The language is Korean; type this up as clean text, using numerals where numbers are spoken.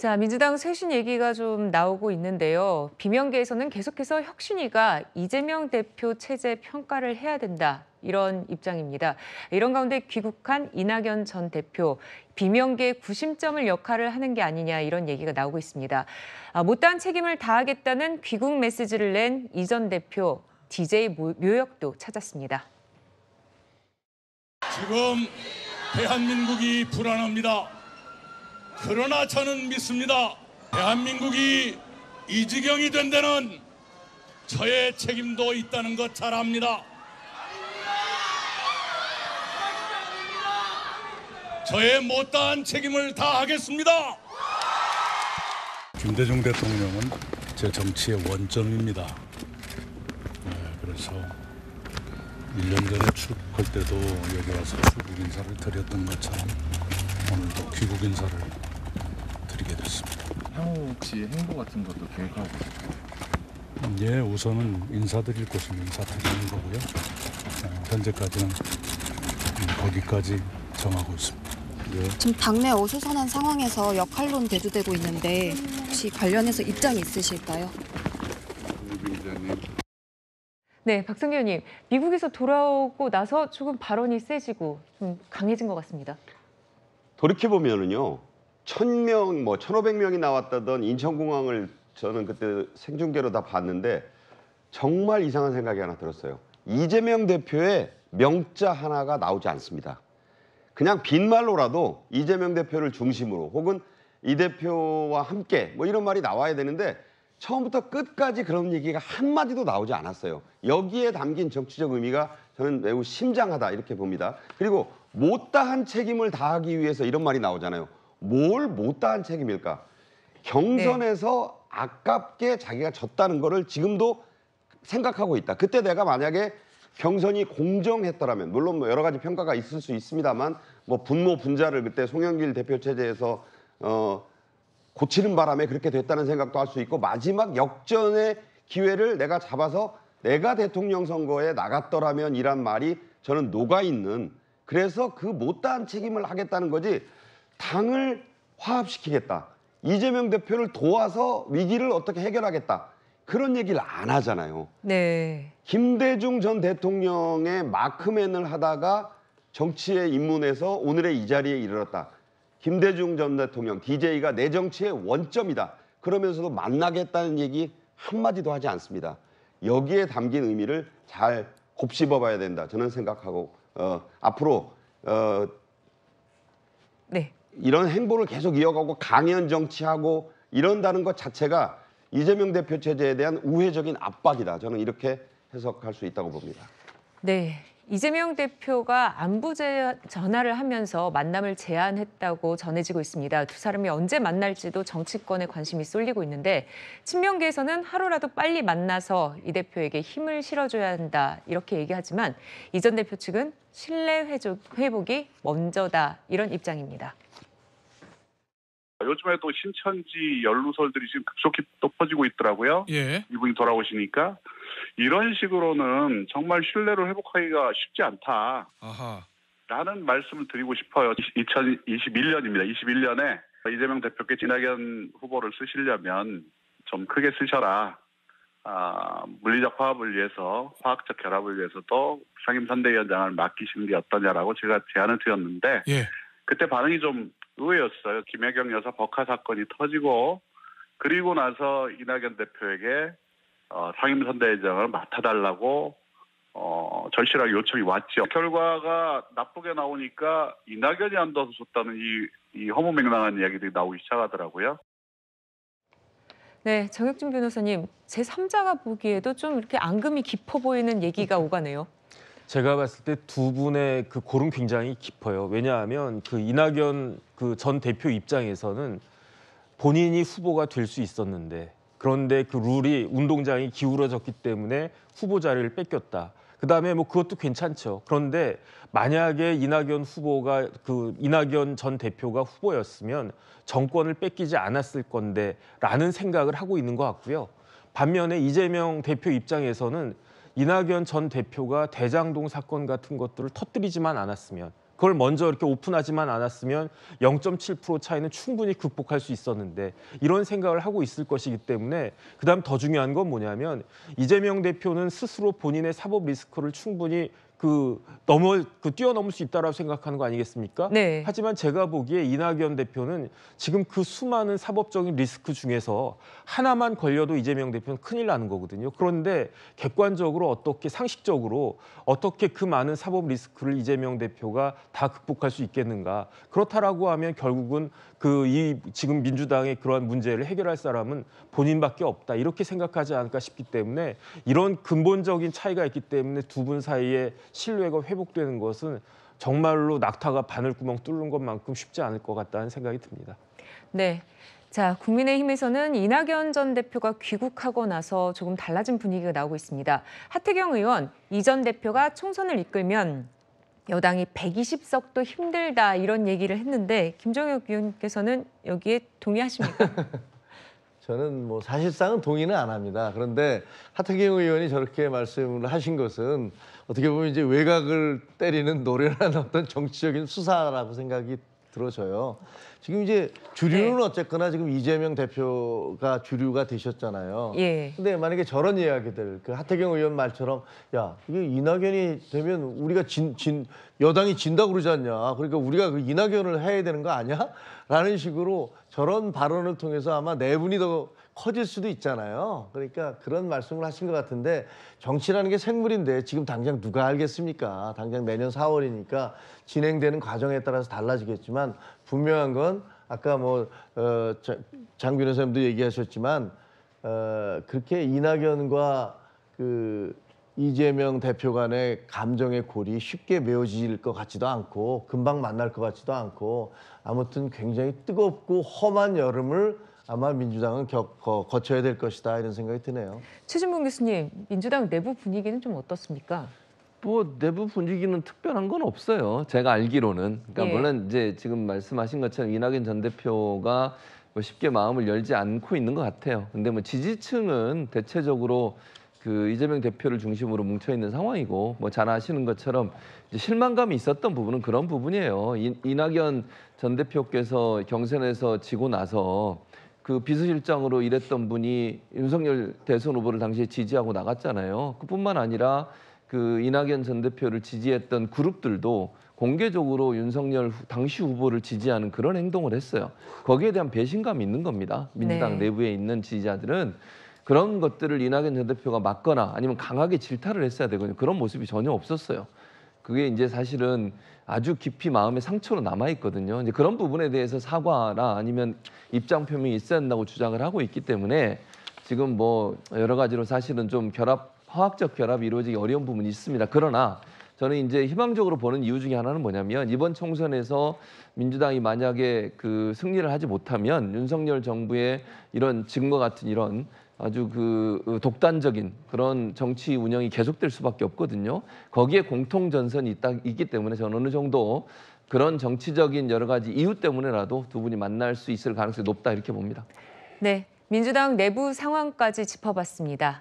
자, 민주당 쇄신 얘기가 좀 나오고 있는데요. 비명계에서는 계속해서 혁신위가 이재명 대표 체제 평가를 해야 된다. 이런 입장입니다. 이런 가운데 귀국한 이낙연 전 대표, 비명계의 구심점을 역할을 하는 게 아니냐 이런 얘기가 나오고 있습니다. 못다한 책임을 다하겠다는 귀국 메시지를 낸 이 전 대표, DJ 묘역도 찾았습니다. 지금 대한민국이 불안합니다. 그러나 저는 믿습니다. 대한민국이 이 지경이 된 데는 저의 책임도 있다는 것 잘 압니다. 저의 못다한 책임을 다하겠습니다. 김대중 대통령은 제 정치의 원점입니다. 그래서 1년 전에 출국할 때도 여기 와서 출국 인사를 드렸던 것처럼 오늘도 귀국 인사를 드리게 됐습니다. 향후 혹시 행보 같은 것도 계획하고 있어요? 예, 우선은 인사드릴 곳은 인사드리는 거고요. 현재까지는 거기까지 정하고 있습니다. 예. 지금 당내 어수선한 상황에서 역할론 대두되고 있는데 혹시 관련해서 입장이 있으실까요? 네, 박성규 의원님, 미국에서 돌아오고 나서 조금 발언이 세지고 좀 강해진 것 같습니다. 돌이켜보면은요, 1,000명, 1,500명이 나왔다던 인천공항을 저는 그때 생중계로 다 봤는데 정말 이상한 생각이 하나 들었어요. 이재명 대표의 명자 하나가 나오지 않습니다. 그냥 빈말로라도 이재명 대표를 중심으로 혹은 이 대표와 함께 이런 말이 나와야 되는데 처음부터 끝까지 그런 얘기가 한마디도 나오지 않았어요. 여기에 담긴 정치적 의미가 저는 매우 심장하다 이렇게 봅니다. 그리고 못다한 책임을 다하기 위해서 이런 말이 나오잖아요. 뭘 못다한 책임일까? 경선에서 아깝게 자기가 졌다는 거를 지금도 생각하고 있다. 그때 내가 만약에 경선이 공정했더라면, 물론 여러 가지 평가가 있을 수 있습니다만 분모 분자를 그때 송영길 대표 체제에서 고치는 바람에 그렇게 됐다는 생각도 할 수 있고, 마지막 역전의 기회를 내가 잡아서 내가 대통령 선거에 나갔더라면 이란 말이 저는 녹아있는, 그래서 그 못다한 책임을 하겠다는 거지 당을 화합시키겠다, 이재명 대표를 도와서 위기를 어떻게 해결하겠다, 그런 얘기를 안 하잖아요. 네. 김대중 전 대통령의 마크맨을 하다가 정치에 입문해서 오늘의 이 자리에 이르렀다. 김대중 전 대통령, DJ가 내 정치의 원점이다. 그러면서도 만나겠다는 얘기 한마디도 하지 않습니다. 여기에 담긴 의미를 잘 곱씹어봐야 된다. 저는 생각하고 앞으로 네. 이런 행보를 계속 이어가고 강연 정치하고 이런다는 것 자체가 이재명 대표 체제에 대한 우회적인 압박이다. 저는 이렇게 해석할 수 있다고 봅니다. 네. 이재명 대표가 안부 전화를 하면서 만남을 제안했다고 전해지고 있습니다. 두 사람이 언제 만날지도 정치권에 관심이 쏠리고 있는데 친명계에서는 하루라도 빨리 만나서 이 대표에게 힘을 실어줘야 한다 이렇게 얘기하지만 이 전 대표 측은 신뢰 회복이 먼저다 이런 입장입니다. 요즘에 또 신천지 연루설들이 지금 급속히 또 퍼지고 있더라고요. 예. 이분이 돌아오시니까 이런 식으로는 정말 신뢰를 회복하기가 쉽지 않다. 아하. 라는 말씀을 드리고 싶어요. 2021년입니다. 21년에 이재명 대표께 이낙연 후보를 쓰시려면 좀 크게 쓰셔라. 물리적 화합을 위해서, 화학적 결합을 위해서도 상임선대위원장을 맡기시는 게 어떠냐라고 제가 제안을 드렸는데 예. 그때 반응이 좀 의외였어요. 김혜경 여사 법화 사건이 터지고 그리고 나서 이낙연 대표에게 상임선대위원장을 맡아달라고 절실하게 요청이 왔죠. 결과가 나쁘게 나오니까 이낙연이 안 도와줬다는 이 허무맹랑한 이야기들이 나오기 시작하더라고요. 네, 정혁준 변호사님, 제3자가 보기에도 좀 이렇게 앙금이 깊어 보이는 얘기가 오가네요. 제가 봤을 때 두 분의 그 골은 굉장히 깊어요. 왜냐하면 그 이낙연 그 전 대표 입장에서는 본인이 후보가 될 수 있었는데 그런데 그 룰이 운동장이 기울어졌기 때문에 후보 자리를 뺏겼다. 그다음에 그것도 괜찮죠. 그런데 만약에 이낙연 전 대표가 후보였으면 정권을 뺏기지 않았을 건데라는 생각을 하고 있는 것 같고요. 반면에 이재명 대표 입장에서는 이낙연 전 대표가 대장동 사건 같은 것들을 터뜨리지만 않았으면 그걸 먼저 이렇게 오픈하지만 않았으면 0.7% 차이는 충분히 극복할 수 있었는데 이런 생각을 하고 있을 것이기 때문에 그다음 더 중요한 건 뭐냐면 이재명 대표는 스스로 본인의 사법 리스크를 충분히 뛰어넘을 수 있다라고 생각하는 거 아니겠습니까? 네. 하지만 제가 보기에 이낙연 대표는 지금 그 수많은 사법적인 리스크 중에서 하나만 걸려도 이재명 대표는 큰일 나는 거거든요. 그런데 객관적으로 어떻게 상식적으로 어떻게 그 많은 사법 리스크를 이재명 대표가 다 극복할 수 있겠는가? 그렇다라고 하면 결국은 지금 민주당의 그러한 문제를 해결할 사람은 본인밖에 없다. 이렇게 생각하지 않을까 싶기 때문에 이런 근본적인 차이가 있기 때문에 두 분 사이에 신뢰가 회복되는 것은 정말로 낙타가 바늘구멍 뚫는 것만큼 쉽지 않을 것 같다는 생각이 듭니다. 네. 자, 국민의힘에서는 이낙연 전 대표가 귀국하고 나서 조금 달라진 분위기가 나오고 있습니다. 하태경 의원, 이 전 대표가 총선을 이끌면 여당이 120석도 힘들다 이런 얘기를 했는데 김종혁 의원께서는 여기에 동의하십니까? 저는 뭐 사실상은 동의는 안 합니다. 그런데 하태경 의원이 저렇게 말씀을 하신 것은 어떻게 보면 이제 외곽을 때리는 노련한 어떤 정치적인 수사라고 생각이 들어져요. 지금 이제 주류는 네. 어쨌거나 지금 이재명 대표가 주류가 되셨잖아요. 예. 근데 만약에 저런 이야기들, 그 하태경 의원 말처럼 야, 이게 이낙연이 되면 우리가 여당이 진다고 그러지 않냐. 그러니까 우리가 그 이낙연을 해야 되는 거 아니야? 라는 식으로 저런 발언을 통해서 아마 내분이 더 커질 수도 있잖아요. 그러니까 그런 말씀을 하신 것 같은데 정치라는 게 생물인데 지금 당장 누가 알겠습니까? 당장 내년 4월이니까 진행되는 과정에 따라서 달라지겠지만 분명한 건 아까 장 변호사님도 얘기하셨지만 그렇게 이낙연과 이재명 대표 간의 감정의 골이 쉽게 메워질 것 같지도 않고 금방 만날 것 같지도 않고 아무튼 굉장히 뜨겁고 험한 여름을 아마 민주당은 거쳐야 될 것이다 이런 생각이 드네요. 최진봉 교수님, 민주당 내부 분위기는 좀 어떻습니까? 뭐 내부 분위기는 특별한 건 없어요. 제가 알기로는. 그러니까 예. 물론 이제 지금 말씀하신 것처럼 이낙연 전 대표가 뭐 쉽게 마음을 열지 않고 있는 것 같아요. 근데 뭐 지지층은 대체적으로 이재명 대표를 중심으로 뭉쳐 있는 상황이고 뭐 잘 아시는 것처럼 이제 실망감이 있었던 부분은 그런 부분이에요. 이낙연 전 대표께서 경선에서 지고 나서 비서실장으로 일했던 분이 윤석열 대선 후보를 당시에 지지하고 나갔잖아요. 그뿐만 아니라 이낙연 전 대표를 지지했던 그룹들도 공개적으로 윤석열 당시 후보를 지지하는 그런 행동을 했어요. 거기에 대한 배신감이 있는 겁니다. 민주당 네. 내부에 있는 지지자들은 그런 것들을 이낙연 전 대표가 막거나 아니면 강하게 질타를 했어야 되거든요. 그런 모습이 전혀 없었어요. 그게 이제 사실은 아주 깊이 마음에 상처로 남아 있거든요. 이제 그런 부분에 대해서 사과나 아니면 입장 표명이 있어야 한다고 주장을 하고 있기 때문에 지금 뭐 여러 가지로 사실은 좀 화학적 결합이 이루어지기 어려운 부분이 있습니다. 그러나 저는 이제 희망적으로 보는 이유 중에 하나는 뭐냐면 이번 총선에서 민주당이 만약에 승리를 하지 못하면 윤석열 정부의 이런 지금과 같은 이런 아주 독단적인 그런 정치 운영이 계속될 수밖에 없거든요. 거기에 공통 전선이 있기 때문에 저는 어느 정도 그런 정치적인 여러 가지 이유 때문에라도 두 분이 만날 수 있을 가능성이 높다 이렇게 봅니다. 네, 민주당 내부 상황까지 짚어봤습니다.